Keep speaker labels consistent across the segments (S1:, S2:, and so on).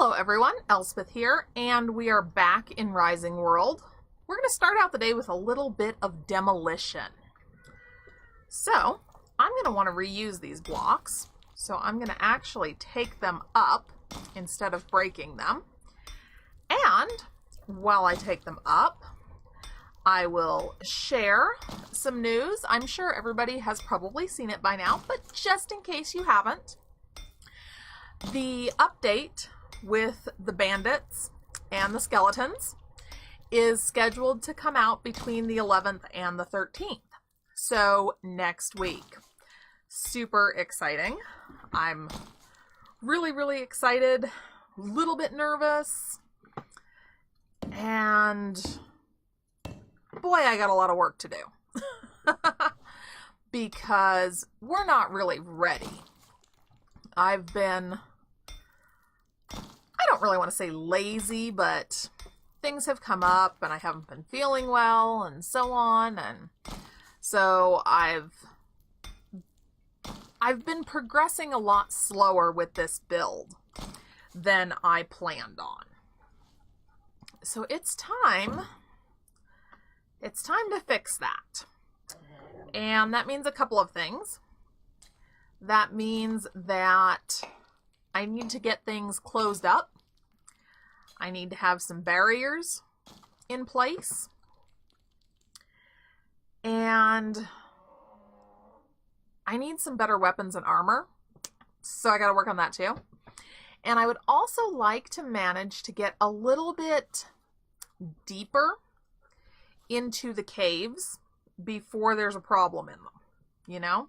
S1: Hello everyone, Elspeth here, and we are back in Rising World. We're going to start out the day with a little bit of demolition. So, I'm going to want to reuse these blocks, so I'm going to actually take them up instead of breaking them. And while I take them up, I will share some news. I'm sure everybody has probably seen it by now, but just in case you haven't, the update with the bandits and the skeletons is scheduled to come out between the 11th and the 13th. So next week. Super exciting. I'm really excited, a little bit nervous, and boy, I got a lot of work to do because we're not really ready. I don't really want to say lazy, but things have come up and I haven't been feeling well and so on. And so I've been progressing a lot slower with this build than I planned on. So it's time to fix that. And that means a couple of things. That means that I need to get things closed up. I need to have some barriers in place. And I need some better weapons and armor. So I got to work on that too. And I would also like to manage to get a little bit deeper into the caves before there's a problem in them, you know?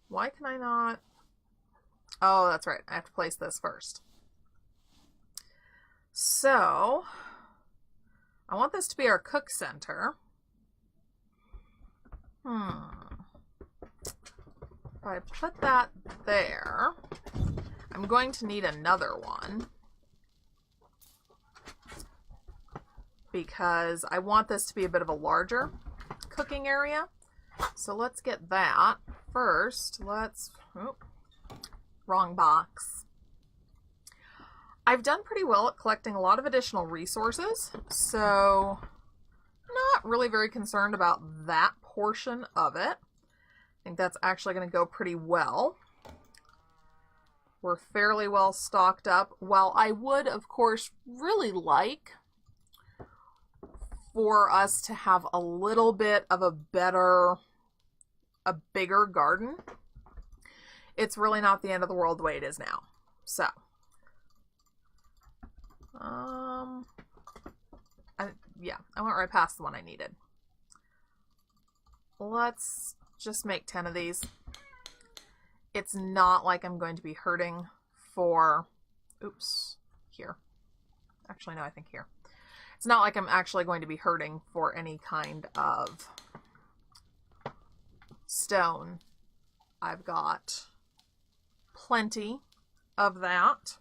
S1: Why can I not? Oh, that's right. I have to place this first. So, I want this to be our cook center. If I put that there, I'm going to need another one because I want this to be a bit of a larger cooking area. So let's get that first. Wrong box. I've done pretty well at collecting a lot of additional resources, so not really very concerned about that portion of it. I think that's actually going to go pretty well. We're fairly well stocked up. While I would, of course, really like for us to have a little bit of a bigger garden, it's really not the end of the world the way it is now. So, I went right past the one I needed. Let's just make 10 of these. It's not like I'm going to be hurting for, here. Actually, no, I think here. It's not like I'm actually going to be hurting for any kind of stone. I've got plenty of that.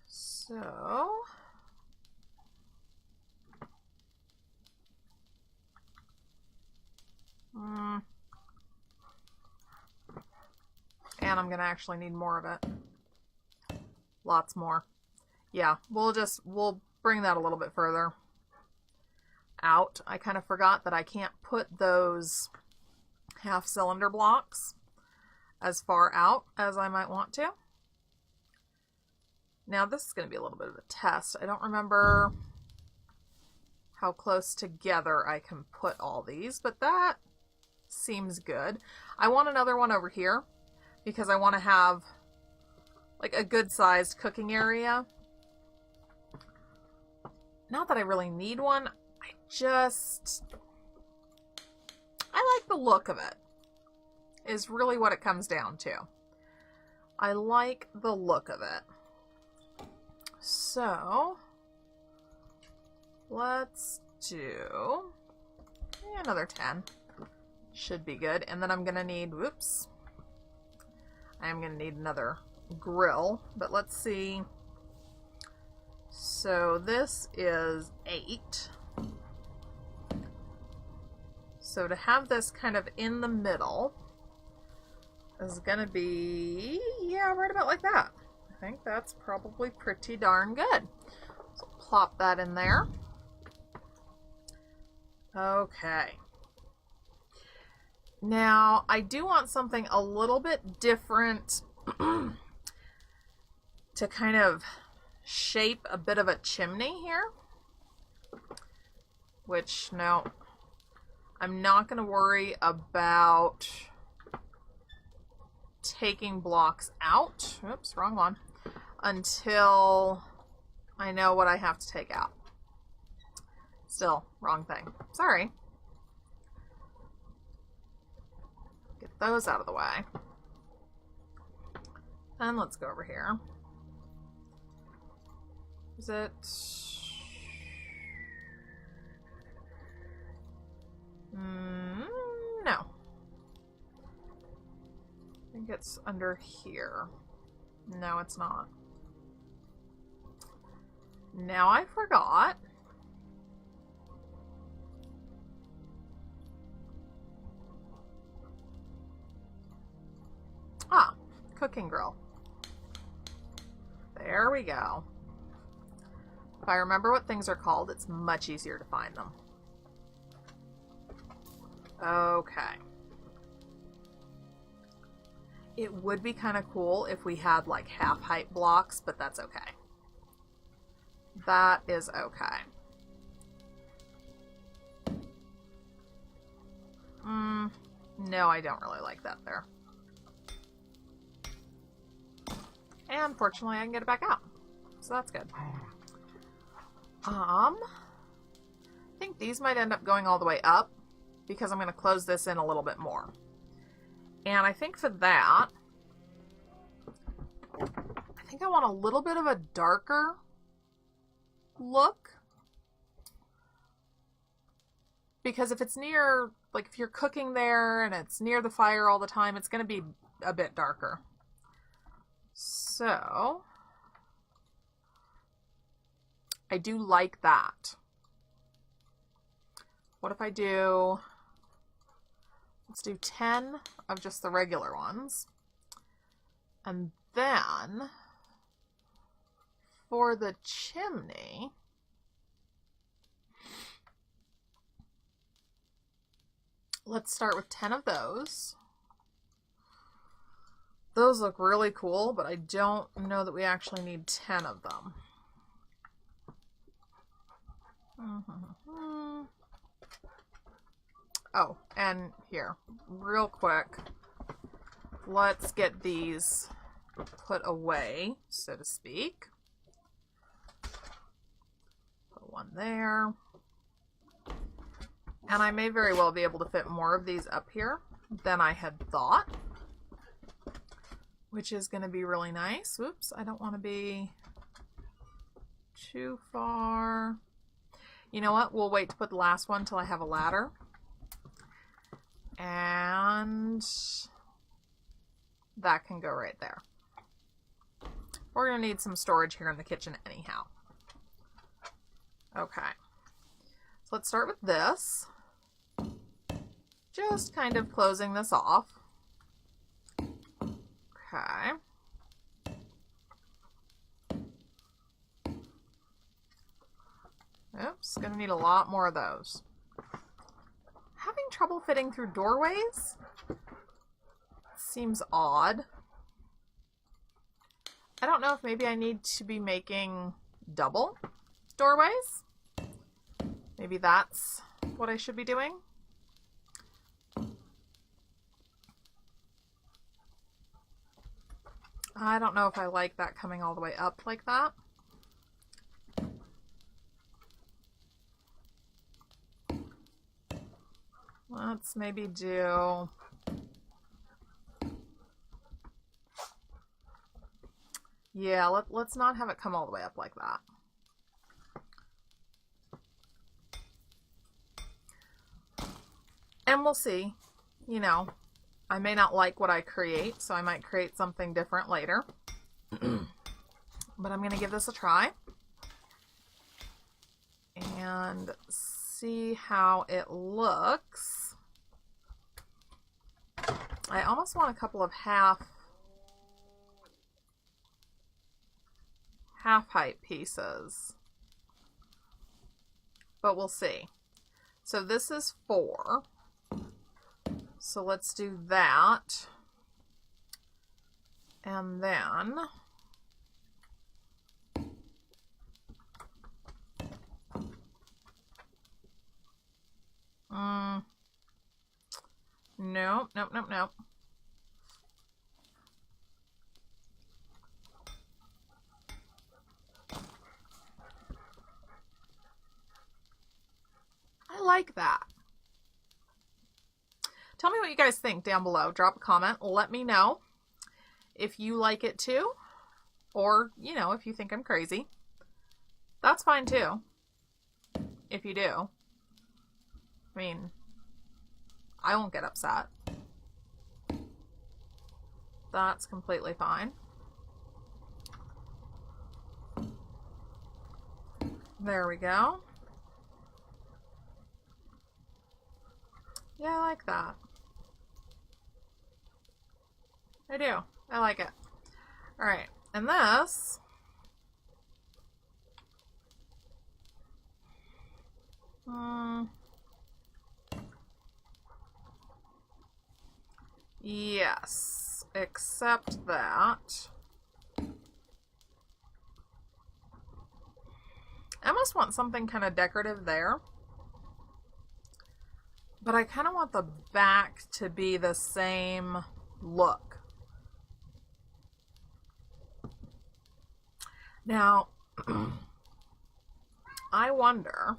S1: So, and I'm going to actually need more of it. Lots more. Yeah, we'll bring that a little bit further out. I kind of forgot that I can't put those half cylinder blocks as far out as I might want to. Now this is going to be a little bit of a test. I don't remember how close together I can put all these, but that seems good. I want another one over here because I want to have like a good sized cooking area. Not that I really need one. I like the look of it, is really what it comes down to. I like the look of it. So, let's do another 10. Should be good. And then I'm going to need, I'm going to need another grill, but let's see. So this is 8. So to have this kind of in the middle, is gonna be, yeah, right about like that. I think that's probably pretty darn good. So plop that in there. Okay. Now, I do want something a little bit different to kind of shape a bit of a chimney here. Which, no, I'm not going to worry about taking blocks out. Oops, wrong one. Until I know what I have to take out. Still, wrong thing. Sorry. Get those out of the way. And let's go over here. Is it... no. I think it's under here. No, it's not. Now I forgot. Ah, cooking grill. There we go. If I remember what things are called, it's much easier to find them. Okay. It would be kind of cool if we had like half height blocks, but that's okay. That is okay. No, I don't really like that there. And fortunately, I can get it back out. So that's good. I think these might end up going all the way up because I'm going to close this in a little bit more. And I think for that, I think I want a little bit of a darker look. Because if it's near, like if you're cooking there and it's near the fire all the time, it's going to be a bit darker. So, I do like that. What if I do, let's do 10 of just the regular ones. And then, for the chimney, let's start with 10 of those. Those look really cool, but I don't know that we actually need 10 of them. Oh, and here, real quick, let's get these put away, so to speak. Put one there. And I may very well be able to fit more of these up here than I had thought, which is going to be really nice. Whoops, I don't want to be too far. You know what? We'll wait to put the last one till I have a ladder. And that can go right there. We're going to need some storage here in the kitchen anyhow. Okay. So let's start with this. Just kind of closing this off. Okay. Oops, gonna need a lot more of those. Having trouble fitting through doorways? Seems odd. I don't know if maybe I need to be making double doorways. Maybe that's what I should be doing. I don't know if I like that coming all the way up like that. Let's maybe do... Yeah, let's not have it come all the way up like that. And we'll see. You know, I may not like what I create, so I might create something different later. But I'm going to give this a try. And see how it looks. I almost want a couple of half height pieces, but we'll see. So this is 4. So let's do that. And then nope, nope, nope, nope. I like that. Tell me what you guys think down below. Drop a comment. Let me know if you like it too, or, you know, if you think I'm crazy. That's fine too, if you do. I mean, I won't get upset. That's completely fine. There we go. Yeah, I like that. I do. I like it. All right, and this yes, except that I almost want something kind of decorative there, but I kind of want the back to be the same look. Now, I wonder,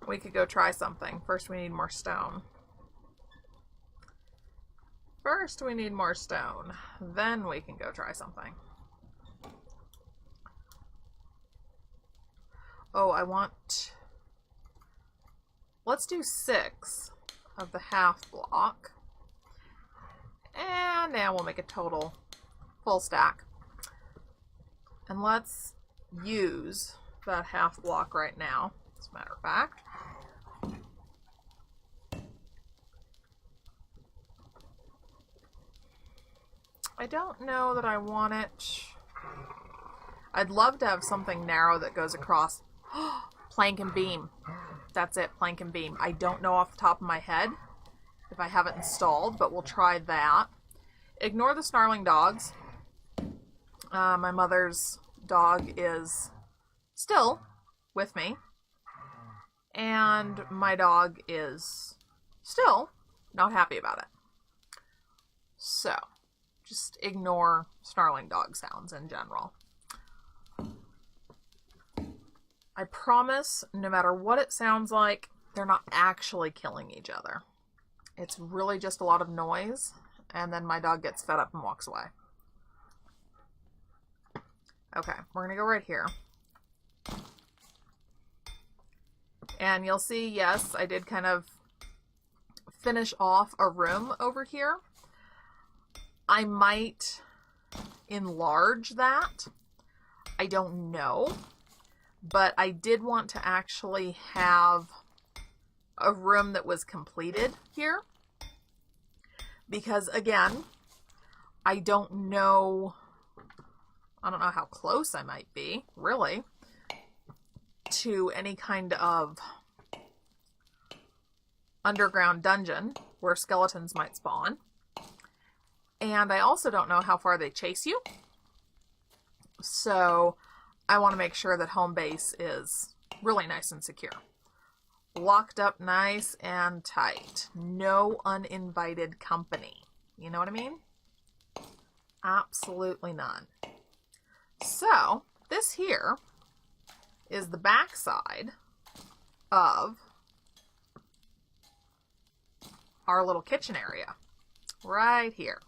S1: we could go try something. First, we need more stone. First, we need more stone. Then we can go try something. Oh, I want... Let's do 6 of the half block. And now we'll make a total full stack. And let's use that half block right now, as a matter of fact. I don't know that I want it. I'd love to have something narrow that goes across. Plank and beam. That's it, plank and beam. I don't know off the top of my head if I have it installed, but we'll try that. Ignore the snarling dogs. My mother's dog is still with me, and my dog is still not happy about it. So, just ignore snarling dog sounds in general. I promise, no matter what it sounds like, they're not actually killing each other. It's really just a lot of noise, and then my dog gets fed up and walks away. Okay, we're going to go right here. And you'll see, yes, I did kind of finish off a room over here. I might enlarge that. I don't know. But I did want to actually have a room that was completed here. Because, again, I don't know how close I might be, really, to any kind of underground dungeon where skeletons might spawn. And I also don't know how far they chase you. So I want to make sure that home base is really nice and secure. Locked up nice and tight. No uninvited company. You know what I mean? Absolutely none. So, this here is the back side of our little kitchen area. Right here.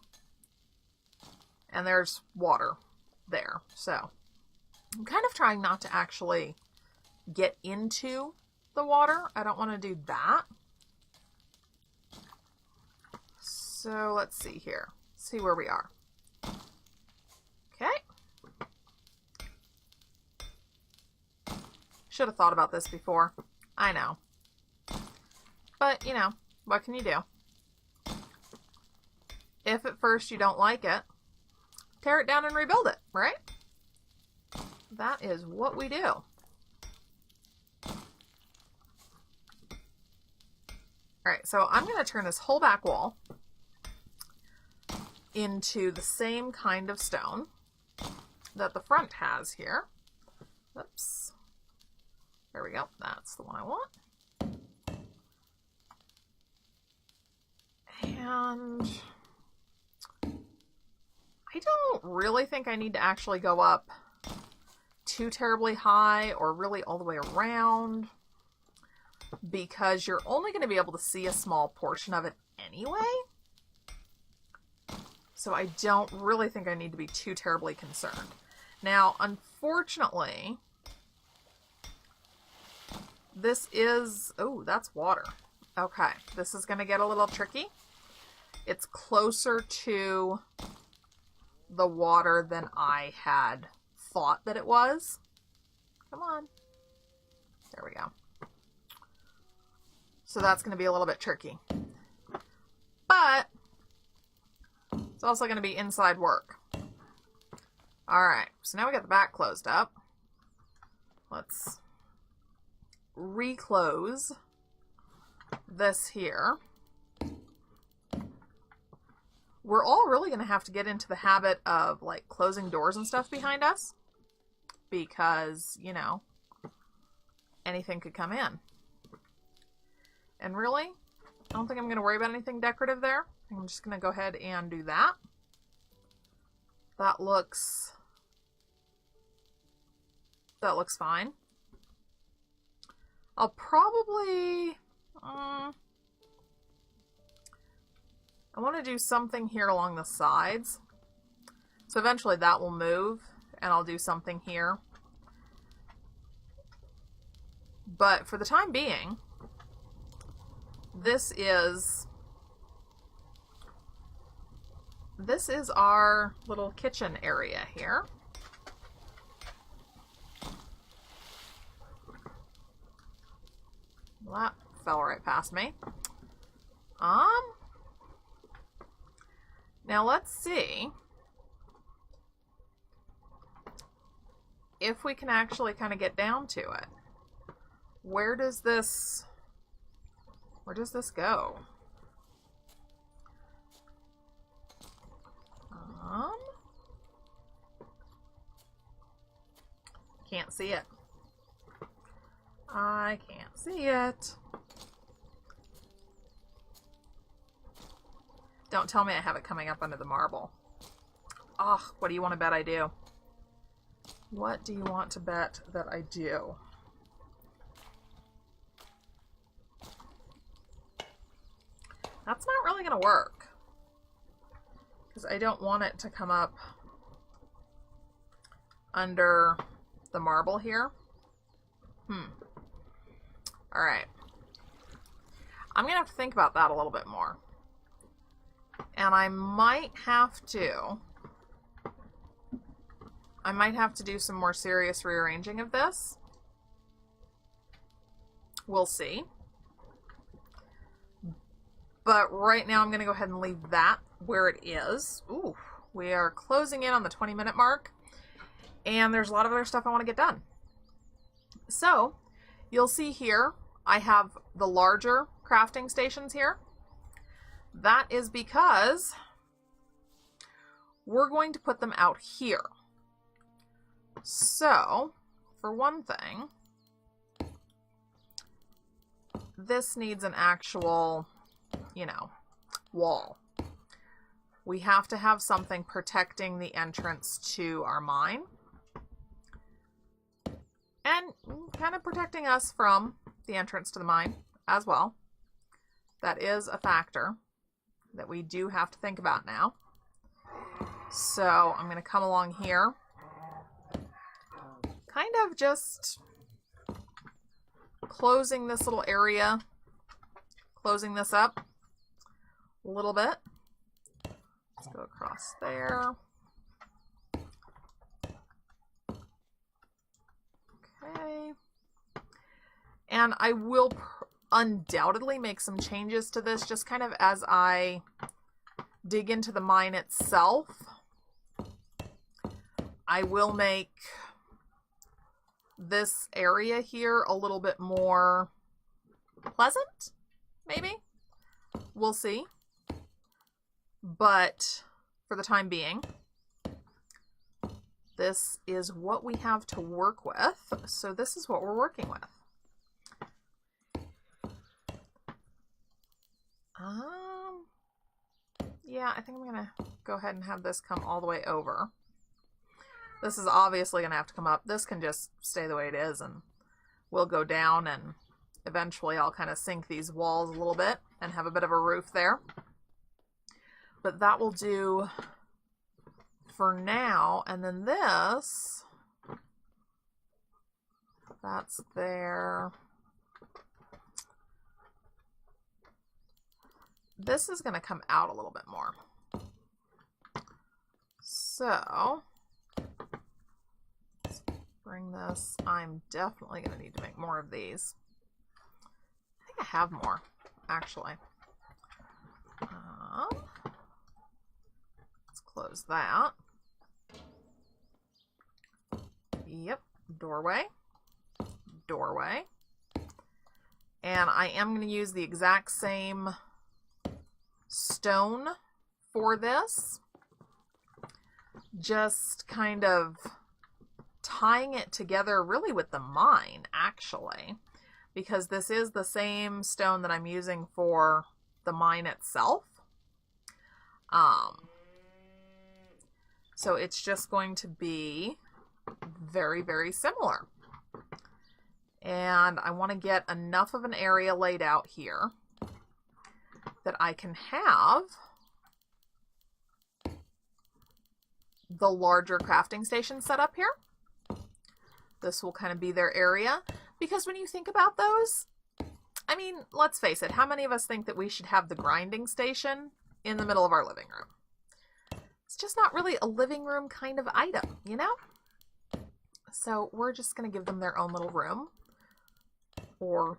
S1: And there's water there. So, I'm kind of trying not to actually get into the water. I don't want to do that. So, let's see here. See where we are. Okay. Should have thought about this before. I know. But, you know, what can you do? If at first you don't like it, tear it down and rebuild it, right? That is what we do. All right, so I'm going to turn this whole back wall into the same kind of stone that the front has here. Oops. There we go. That's the one I want. And I don't really think I need to actually go up too terribly high or really all the way around, because you're only going to be able to see a small portion of it anyway. So I don't really think I need to be too terribly concerned. Now, unfortunately, this is, oh, that's water. Okay, this is going to get a little tricky. It's closer to the water than I had thought that it was. Come on. There we go. So that's going to be a little bit tricky. But it's also going to be inside work. All right, so now we got the back closed up. Let's reclose this here. We're all really going to have to get into the habit of like closing doors and stuff behind us, because, you know, anything could come in. And really, I don't think I'm going to worry about anything decorative there. I'm just going to go ahead and do that. That looks fine. I'll probably, I want to do something here along the sides. So eventually that will move and I'll do something here. But for the time being, this is our little kitchen area here. Well, that fell right past me. Now let's see if we can actually kind of get down to it. Where does this go? Can't see it. I can't see it. Don't tell me I have it coming up under the marble. Oh, what do you want to bet I do? What do you want to bet that I do? That's not really going to work, because I don't want it to come up under the marble here. All right. I'm going to have to think about that a little bit more. And I might have to do some more serious rearranging of this. We'll see. But right now I'm going to go ahead and leave that where it is. Ooh, we are closing in on the 20-minute mark. And there's a lot of other stuff I want to get done. So you'll see here, I have the larger crafting stations here. That is because we're going to put them out here. So, for one thing, this needs an actual, you know, wall. We have to have something protecting the entrance to our mine. And kind of protecting us from the entrance to the mine as well. That is a factor that we do have to think about now. So I'm going to come along here, kind of just closing this little area, closing this up a little bit. Let's go across there. Okay. And I will undoubtedly make some changes to this just kind of as I dig into the mine itself, I will make this area here a little bit more pleasant, maybe. We'll see. But for the time being, this is what we have to work with. So this is what we're working with. Yeah, I think I'm gonna go ahead and have this come all the way over. This is obviously gonna have to come up. This can just stay the way it is, and we'll go down, and eventually I'll kind of sink these walls a little bit and have a bit of a roof there. But that will do for now. And then this, that's there. This is going to come out a little bit more. So let's bring this. I'm definitely going to need to make more of these. I think I have more, actually. Let's close that. Yep, doorway, doorway. And I am going to use the exact same stone for this, just kind of tying it together really with the mine, actually, because this is the same stone that I'm using for the mine itself. So it's just going to be very, very similar. And I want to get enough of an area laid out here that I can have the larger crafting station set up here. This will kind of be their area, because when you think about those, I mean, let's face it, how many of us think that we should have the grinding station in the middle of our living room? It's just not really a living room kind of item, you know? So we're just going to give them their own little room, or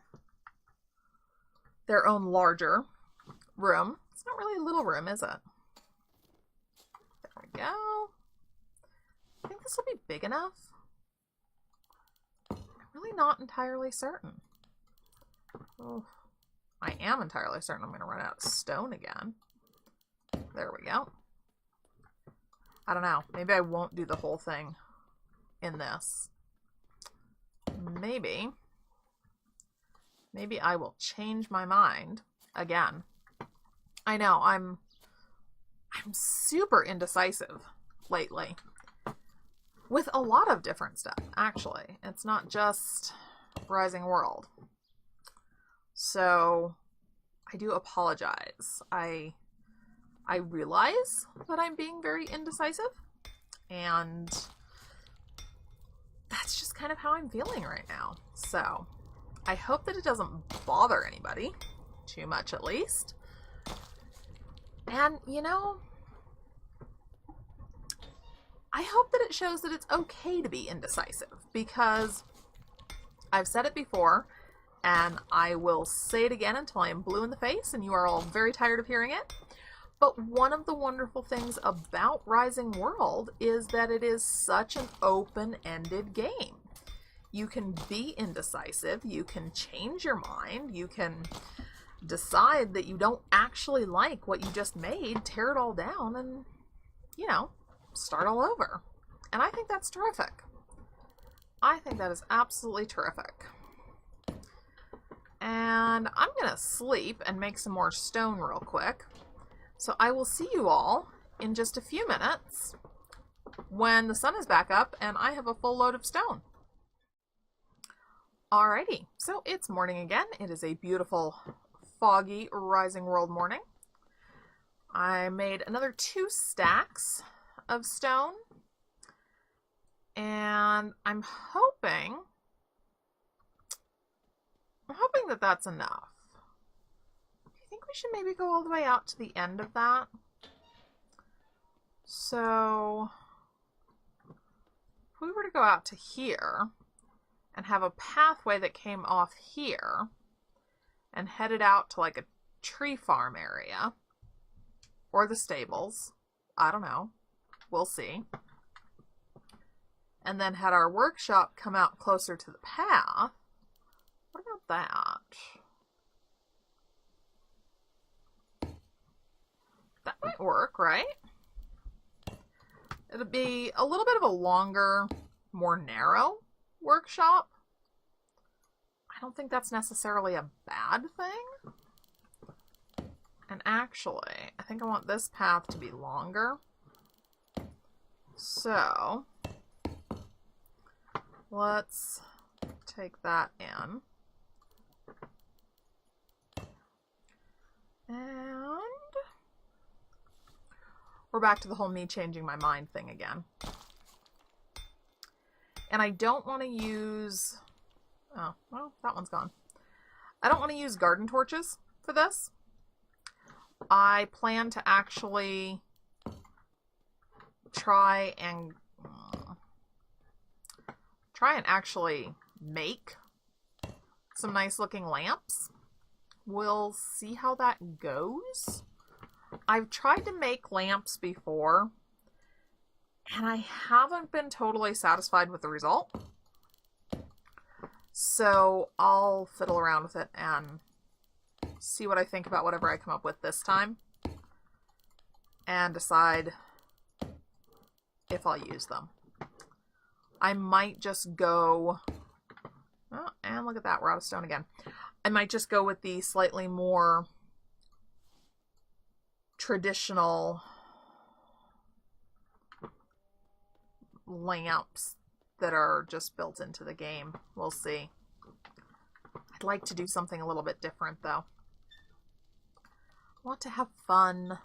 S1: their own larger room. It's not really a little room, is it? There we go. I think this will be big enough. I'm really not entirely certain. Oh, I am entirely certain I'm going to run out of stone again. There we go. I don't know. Maybe I won't do the whole thing in this. Maybe I will change my mind again. I know, I'm super indecisive lately with a lot of different stuff, actually. It's not just Rising World. So I do apologize. I realize that I'm being very indecisive, and that's just kind of how I'm feeling right now. So I hope that it doesn't bother anybody too much, at least. And, you know, I hope that it shows that it's okay to be indecisive, because I've said it before, and I will say it again until I am blue in the face and you are all very tired of hearing it. But one of the wonderful things about Rising World is that it is such an open-ended game. You can be indecisive, you can change your mind, you can decide that you don't actually like what you just made, tear it all down, and, you know, start all over. And I think that's terrific. I think that is absolutely terrific. And I'm going to sleep and make some more stone real quick. So I will see you all in just a few minutes when the sun is back up and I have a full load of stone. Alrighty, so it's morning again. It is a beautiful, foggy Rising World morning. I made another 2 stacks of stone, and I'm hoping that that's enough. I think we should maybe go all the way out to the end of that. So if we were to go out to here and have a pathway that came off here and headed out to like a tree farm area, or the stables. I don't know. We'll see. And then had our workshop come out closer to the path. What about that? That might work, right? It'll be a little bit of a longer, more narrow workshop. I don't think that's necessarily a bad thing. And actually, I think I want this path to be longer. So, let's take that in. And we're back to the whole me changing my mind thing again. And I don't want to use... Oh, well, that one's gone. I don't want to use garden torches for this. I plan to actually try and actually make some nice looking lamps. We'll see how that goes. I've tried to make lamps before, and I haven't been totally satisfied with the result. So I'll fiddle around with it and see what I think about whatever I come up with this time, and decide if I'll use them. I might just go... Oh, and look at that, we're out of stone again. I might just go with the slightly more traditional lamps that are just built into the game. We'll see. I'd like to do something a little bit different, though. I want to have fun.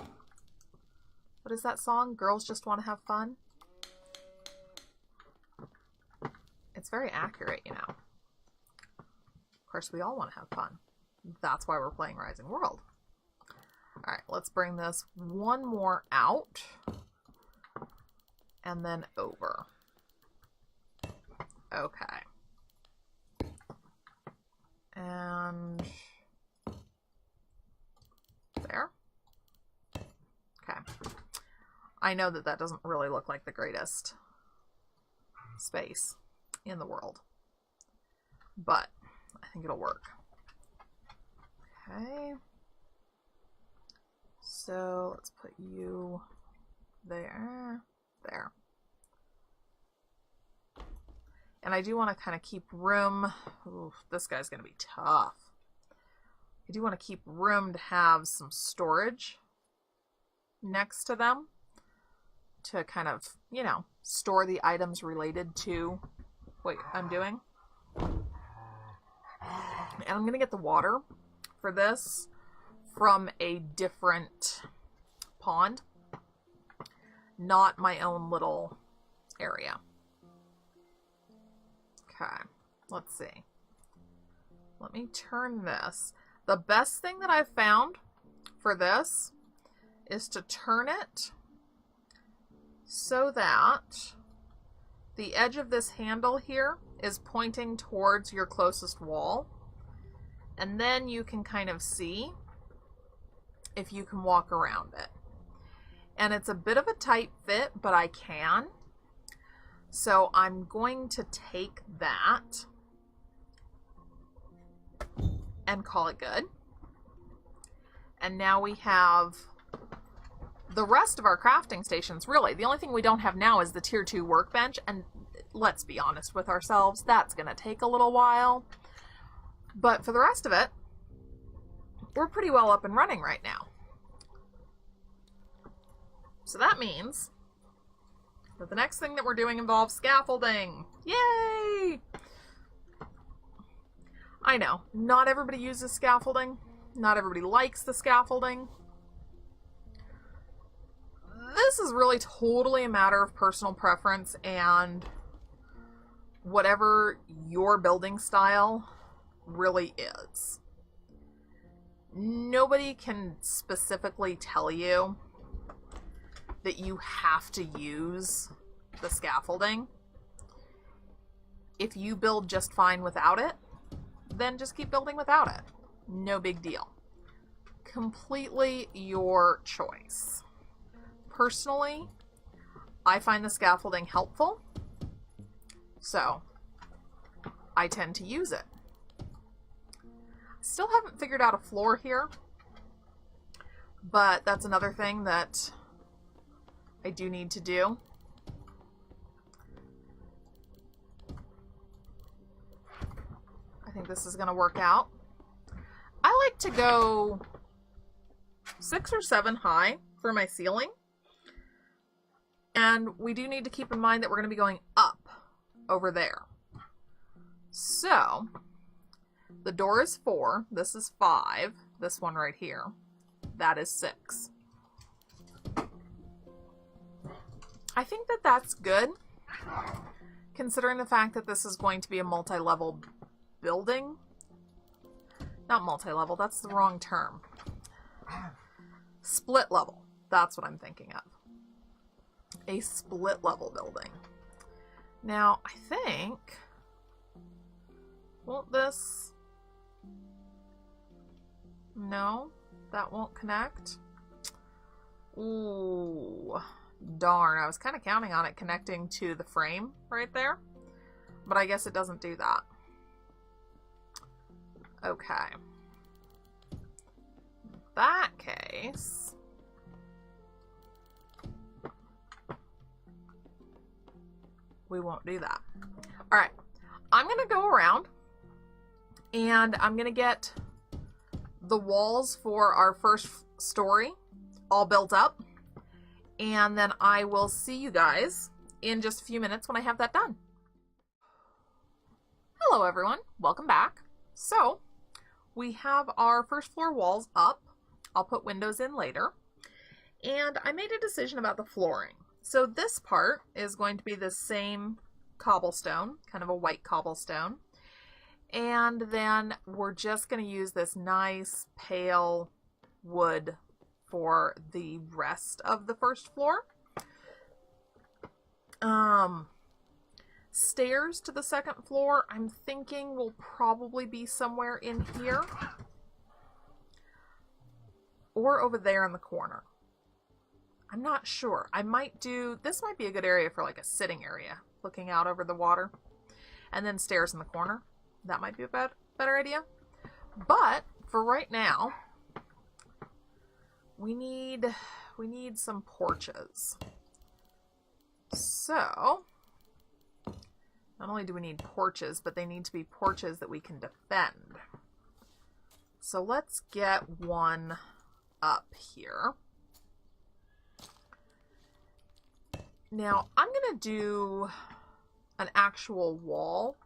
S1: What is that song? Girls Just Want to Have Fun? It's very accurate, you know. Of course, we all want to have fun. That's why we're playing Rising World. Alright, let's bring this one more out. And then over. Okay. And there. Okay. I know that that doesn't really look like the greatest space in the world, but I think it'll work. Okay. So let's put you there. There. And I do want to kind of keep room. Ooh, this guy's going to be tough. I do want to keep room to have some storage next to them to kind of, you know, store the items related to what I'm doing. And I'm going to get the water for this from a different pond, not my own little area. Okay, let's see. Let me turn this. The best thing that I've found for this is to turn it so that the edge of this handle here is pointing towards your closest wall. And then you can kind of see if you can walk around it. And it's a bit of a tight fit, but I can. So I'm going to take that and call it good. And now we have the rest of our crafting stations. Really, the only thing we don't have now is the tier 2 workbench. And let's be honest with ourselves, that's going to take a little while. But for the rest of it, we're pretty well up and running right now. So that means that the next thing that we're doing involves scaffolding. Yay! I know, not everybody uses scaffolding. Not everybody likes the scaffolding. This is really totally a matter of personal preference and whatever your building style really is. Nobody can specifically tell you that you have to use the scaffolding. If you build just fine without it, then just keep building without it. No big deal. completely your choice. Personally, I find the scaffolding helpful, so I tend to use it. Still haven't figured out a floor here, but that's another thing that I do need to do. I think this is going to work out. I like to go 6 or 7 high for my ceiling. And we do need to keep in mind that we're going to be going up over there. So the door is 4. This is 5. This one right here. That is 6. I think that that's good, considering the fact that this is going to be a multi-level building. Not multi-level, that's the wrong term. Split level. That's what I'm thinking of. A split level building. Now, I think, won't this, no, that won't connect. Ooh, darn, I was kind of counting on it connecting to the frame right there, but I guess it doesn't do that. Okay. In that case, we won't do that. All right, I'm going to go around and I'm going to get the walls for our first story all built up. And then I will see you guys in just a few minutes when I have that done. Hello everyone, welcome back. So we have our first floor walls up. I'll put windows in later. And I made a decision about the flooring. So this part is going to be the same cobblestone, kind of a white cobblestone. And then we're just going to use this nice pale wood for the rest of the first floor. Stairs to the second floor, I'm thinking will probably be somewhere in here or over there in the corner. I'm not sure. I might do, this might be a good area for like a sitting area, looking out over the water, and then stairs in the corner. That might be a better idea. But for right now, we need some porches. So not only do we need porches, but they need to be porches that we can defend. So let's get one up here. Now I'm gonna do an actual wall,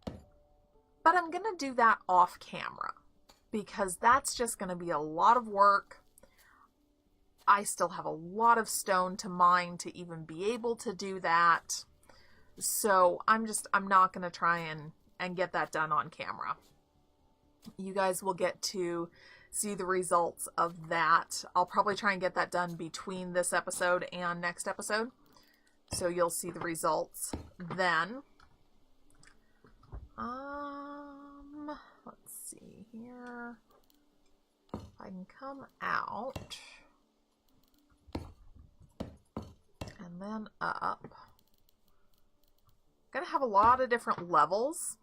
S1: but I'm gonna do that off camera because that's just gonna be a lot of work. I still have a lot of stone to mine to even be able to do that. So I'm not gonna try and get that done on camera. You guys will get to see the results of that. I'll probably try and get that done between this episode and next episode. So you'll see the results then. Let's see here. If I can come out and then up. Gonna have a lot of different levels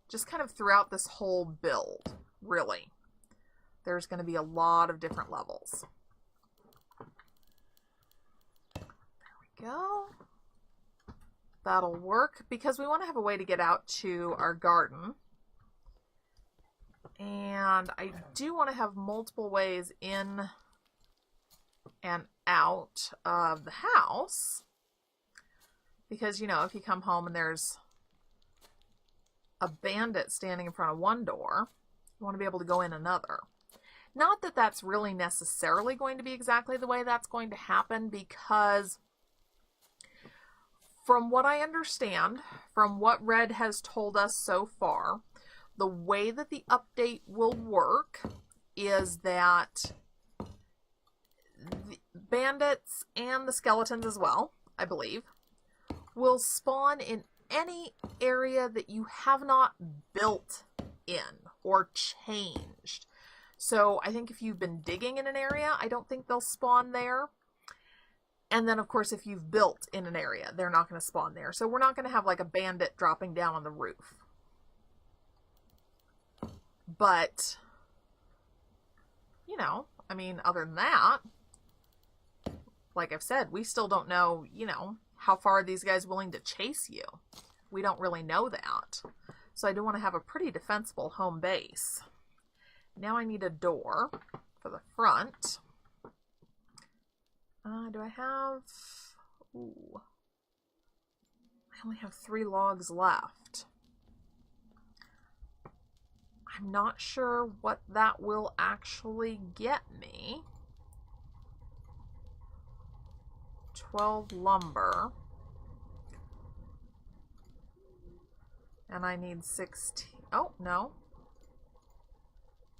S1: just kind of throughout this whole build, really. There's going to be a lot of different levels. There we go. That'll work because we want to have a way to get out to our garden. And I do want to have multiple ways in and out of the house. Because, you know, if you come home and there's a bandit standing in front of one door, you want to be able to go in another. Not that that's really necessarily going to be exactly the way that's going to happen, because from what I understand, from what Red has told us so far, the way that the update will work is that the bandits and the skeletons as well, I believe, will spawn in any area that you have not built in, or changed. So I think if you've been digging in an area, I don't think they'll spawn there. And then, of course, if you've built in an area, they're not going to spawn there. So we're not going to have like a bandit dropping down on the roof. But, you know, I mean, other than that, like I've said, we still don't know, you know, how far are these guys willing to chase you? We don't really know that. So I do want to have a pretty defensible home base. Now I need a door for the front. Do I have... Ooh. I only have 3 logs left. I'm not sure what that will actually get me. 12 lumber. And I need 16. Oh, no.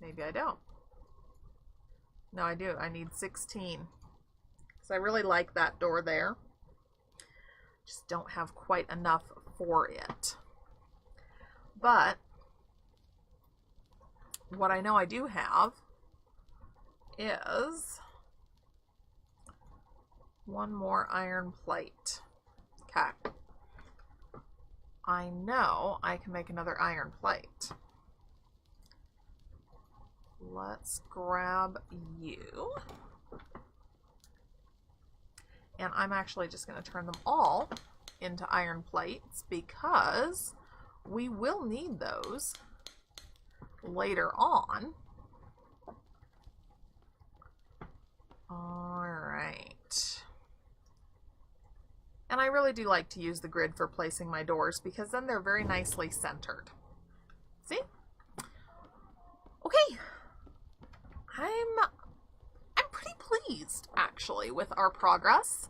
S1: Maybe I don't. No, I do. I need 16. So I really like that door there. Just don't have quite enough for it. But what I know I do have is 1 more iron plate. Okay. I know I can make another iron plate. Let's grab you. And I'm actually just going to turn them all into iron plates because we will need those later on. All right. And I really do like to use the grid for placing my doors because then they're very nicely centered. See? Okay. I'm pretty pleased actually with our progress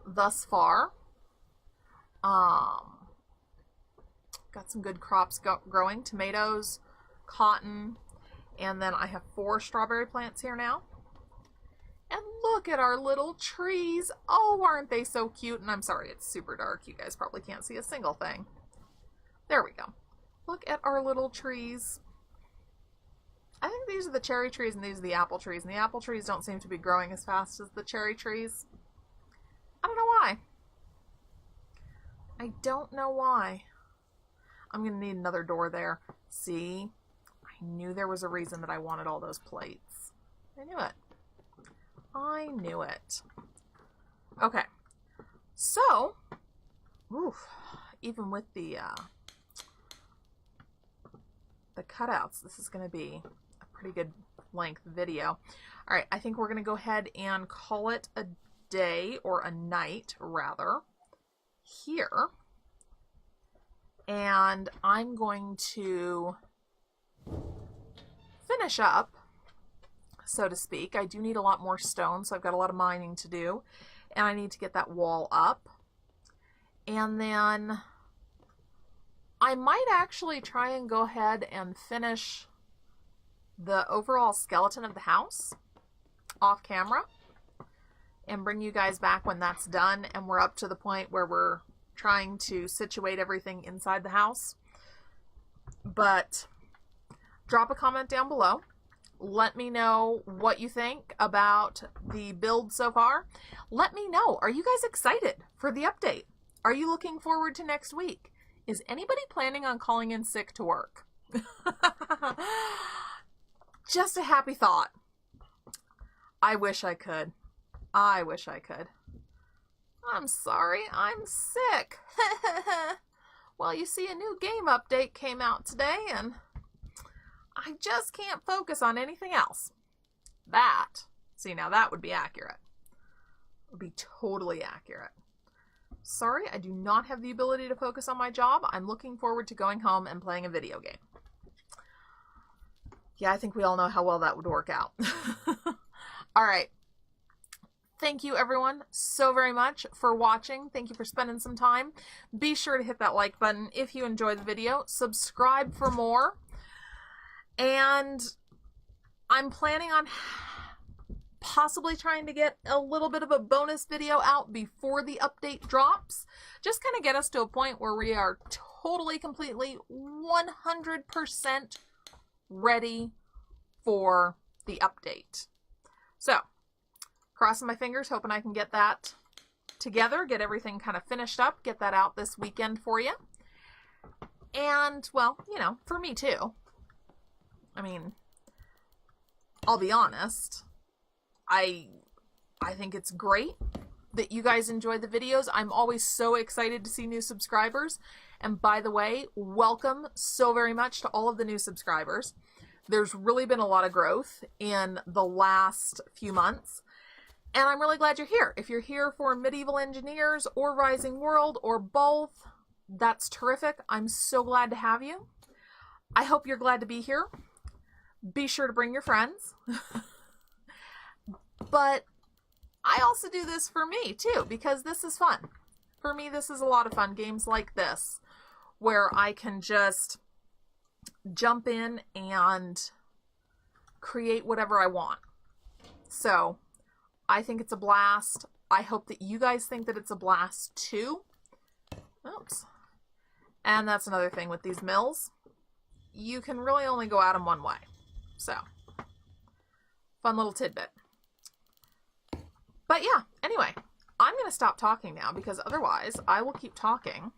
S1: thus far. Got some good crops growing, tomatoes, cotton, and then I have 4 strawberry plants here now. And look at our little trees. Oh, aren't they so cute? And I'm sorry, it's super dark. You guys probably can't see a single thing. There we go. Look at our little trees. I think these are the cherry trees and these are the apple trees. And the apple trees don't seem to be growing as fast as the cherry trees. I don't know why. I don't know why. I'm going to need another door there. See? I knew there was a reason that I wanted all those plates. I knew it. I knew it. Okay. So, oof, even with the cutouts, this is going to be a pretty good length video. All right, I think we're going to go ahead and call it a day, or a night rather, here. And I'm going to finish up, so to speak. I do need a lot more stone, so I've got a lot of mining to do. And I need to get that wall up. And then I might actually try and go ahead and finish the overall skeleton of the house off camera and bring you guys back when that's done and we're up to the point where we're trying to situate everything inside the house. But drop a comment down below. Let me know what you think about the build so far. Let me know, are you guys excited for the update? Are you looking forward to next week? Is anybody planning on calling in sick to work? Just a happy thought. I wish I could. I wish I could. I'm sorry, I'm sick. Well, you see, a new game update came out today and I just can't focus on anything else. That, see, now that would be accurate. It would be totally accurate. Sorry, I do not have the ability to focus on my job. I'm looking forward to going home and playing a video game. Yeah, I think we all know how well that would work out. All right. Thank you, everyone, so very much for watching. Thank you for spending some time. Be sure to hit that like button if you enjoyed the video. Subscribe for more. And I'm planning on possibly trying to get a little bit of a bonus video out before the update drops. Just kind of get us to a point where we are totally, completely, 100% ready for the update. So, crossing my fingers, hoping I can get that together, get everything kind of finished up, get that out this weekend for you. And, well, you know, for me too. I mean, I'll be honest, I think it's great that you guys enjoy the videos. I'm always so excited to see new subscribers. And by the way, welcome so very much to all of the new subscribers. There's really been a lot of growth in the last few months. And I'm really glad you're here. If you're here for Medieval Engineers or Rising World or both, that's terrific. I'm so glad to have you. I hope you're glad to be here. Be sure to bring your friends. But I also do this for me too, because this is fun. For me, this is a lot of fun. Games like this, where I can just jump in and create whatever I want. So I think it's a blast. I hope that you guys think that it's a blast too. Oops. And that's another thing with these mills. You can really only go at them one way. So, fun little tidbit. But yeah, anyway, I'm going to stop talking now because otherwise I will keep talking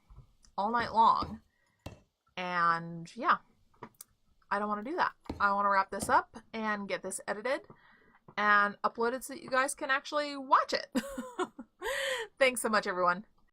S1: all night long. And yeah, I don't want to do that. I want to wrap this up and get this edited and uploaded so that you guys can actually watch it. Thanks so much, everyone.